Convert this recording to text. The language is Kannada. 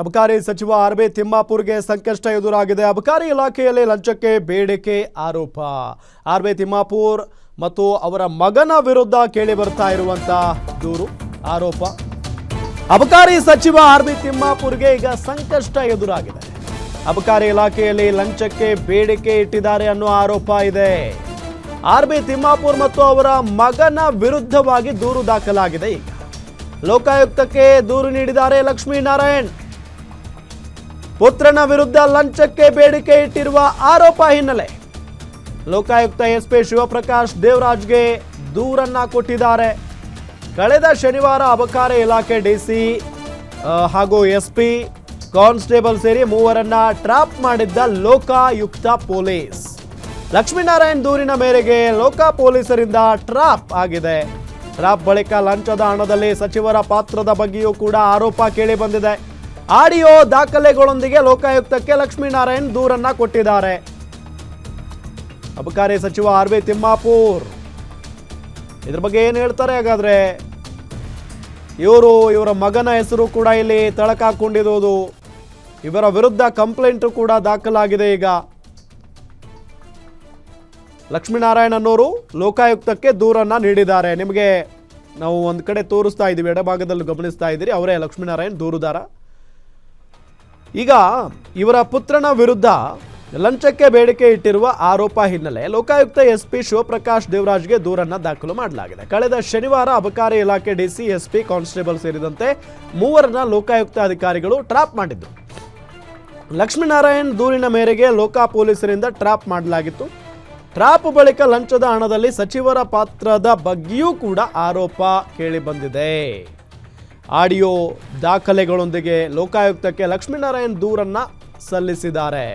ಅಬಕಾರಿ ಸಚಿವ ಆರ್.ಬಿ. ತಿಮ್ಮಾಪುರ್ಗೆ ಸಂಕಷ್ಟ ಎದುರಾಗಿದೆ. ಅಬಕಾರಿ ಇಲಾಖೆಯಲ್ಲಿ ಲಂಚಕ್ಕೆ ಬೇಡಿಕೆ ಆರೋಪ. ಆರ್.ಬಿ. ತಿಮ್ಮಾಪುರ್ ಮತ್ತು ಅವರ ಮಗನ ವಿರುದ್ಧ ಕೇಳಿ ಬರ್ತಾ ಇರುವಂತ ದೂರು ಆರೋಪ. ಅಬಕಾರಿ ಸಚಿವ ಆರ್.ಬಿ. ತಿಮ್ಮಾಪುರ್ಗೆ ಈಗ ಸಂಕಷ್ಟ ಎದುರಾಗಿದೆ. ಅಬಕಾರಿ ಇಲಾಖೆಯಲ್ಲಿ ಲಂಚಕ್ಕೆ ಬೇಡಿಕೆ ಇಟ್ಟಿದ್ದಾರೆ ಅನ್ನೋ ಆರೋಪ ಇದೆ. ಆರ್.ಬಿ. ತಿಮ್ಮಾಪುರ್ ಮತ್ತು ಅವರ ಮಗನ ವಿರುದ್ಧವಾಗಿ ದೂರು ದಾಖಲಾಗಿದೆ. ಈಗ ಲೋಕಾಯುಕ್ತಕ್ಕೆ ದೂರು ನೀಡಿದ್ದಾರೆ ಲಕ್ಷ್ಮೀನಾರಾಯಣ್. ಪುತ್ರನ ವಿರುದ್ಧ ಲಂಚಕ್ಕೆ ಬೇಡಿಕೆ ಇಟ್ಟಿರುವ ಆರೋಪ ಹಿನ್ನೆಲೆ ಲೋಕಾಯುಕ್ತ ಎಸ್ಪಿ ಶಿವಪ್ರಕಾಶ್ ದೇವರಾಜ್ಗೆ ದೂರನ್ನ ಕೊಟ್ಟಿದ್ದಾರೆ. ಕಳೆದ ಶನಿವಾರ ಅಬಕಾರಿ ಇಲಾಖೆ ಡಿಸಿ ಹಾಗೂ ಎಸ್ಪಿ ಕಾನ್ಸ್ಟೇಬಲ್ ಸೇರಿ ಮೂವರನ್ನ ಟ್ರಾಪ್ ಮಾಡಿದ್ದ ಲೋಕಾಯುಕ್ತ ಪೊಲೀಸ್. ಲಕ್ಷ್ಮೀನಾರಾಯಣ್ ದೂರಿನ ಮೇರೆಗೆ ಲೋಕ ಪೊಲೀಸರಿಂದ ಟ್ರಾಪ್ ಆಗಿದೆ. ಟ್ರಾಪ್ ಬಳಿಕ ಲಂಚದ ಹಣದಲ್ಲಿ ಸಚಿವರ ಪಾತ್ರದ ಬಗ್ಗೆಯೂ ಕೂಡ ಆರೋಪ ಕೇಳಿ ಬಂದಿದೆ. ಆಡಿಯೋ ದಾಖಲೆಗಳೊಂದಿಗೆ ಲೋಕಾಯುಕ್ತಕ್ಕೆ ಲಕ್ಷ್ಮೀನಾರಾಯಣ್ ದೂರನ್ನ ಕೊಟ್ಟಿದ್ದಾರೆ. ಅಬಕಾರಿ ಸಚಿವ ಆರ್.ಬಿ. ತಿಮ್ಮಾಪುರ್ ಇದ್ರ ಬಗ್ಗೆ ಏನು ಹೇಳ್ತಾರೆ ಹಾಗಾದ್ರೆ? ಇವರ ಮಗನ ಹೆಸರು ಕೂಡ ಇಲ್ಲಿ ತಳಕಾಕೊಂಡಿರುವುದು. ಇವರ ವಿರುದ್ಧ ಕಂಪ್ಲೇಂಟ್ ಕೂಡ ದಾಖಲಾಗಿದೆ. ಈಗ ಲಕ್ಷ್ಮೀನಾರಾಯಣ್ ಅನ್ನೋರು ಲೋಕಾಯುಕ್ತಕ್ಕೆ ದೂರನ್ನ ನೀಡಿದ್ದಾರೆ. ನಿಮಗೆ ನಾವು ಒಂದು ಕಡೆ ತೋರಿಸ್ತಾ ಇದ್ದೀವಿ, ಎಡಭಾಗದಲ್ಲಿ ಗಮನಿಸ್ತಾ ಇದ್ದೀರಿ, ಅವರೇ ಲಕ್ಷ್ಮೀನಾರಾಯಣ್ ದೂರುದಾರ. ಈಗ ಇವರ ಪುತ್ರನ ವಿರುದ್ಧ ಲಂಚಕ್ಕೆ ಬೇಡಿಕೆ ಇಟ್ಟಿರುವ ಆರೋಪ ಹಿನ್ನೆಲೆ ಲೋಕಾಯುಕ್ತ ಎಸ್ಪಿ ಶಿವಪ್ರಕಾಶ್ ದೇವರಾಜ್ಗೆ ದೂರನ್ನ ದಾಖಲು ಮಾಡಲಾಗಿದೆ. ಕಳೆದ ಶನಿವಾರ ಅಬಕಾರಿ ಇಲಾಖೆ ಡಿಸಿ, ಎಸ್ಪಿ, ಕಾನ್ಸ್ಟೇಬಲ್ ಸೇರಿದಂತೆ ಮೂವರನ್ನ ಲೋಕಾಯುಕ್ತ ಅಧಿಕಾರಿಗಳು ಟ್ರಾಪ್ ಮಾಡಿದ್ರು. ಲಕ್ಷ್ಮೀನಾರಾಯಣ್ ದೂರಿನ ಮೇರೆಗೆ ಲೋಕ ಪೊಲೀಸರಿಂದ ಟ್ರಾಪ್ ಮಾಡಲಾಗಿತ್ತು. ಟ್ರಾಪ್ ಬಳಿಕ ಲಂಚದ ಹಣದಲ್ಲಿ ಸಚಿವರ ಪಾತ್ರದ ಬಗ್ಗೆಯೂ ಕೂಡ ಆರೋಪ ಕೇಳಿ ಬಂದಿದೆ. ಆಡಿಯೋ ದಾಖಲೆಗಳೊಂದಿಗೆ ಲೋಕಾಯುಕ್ತಕ್ಕೆ ಲಕ್ಷ್ಮೀನಾರಾಯಣ್ ದೂರನ್ನ ಸಲ್ಲಿಸಿದ್ದಾರೆ.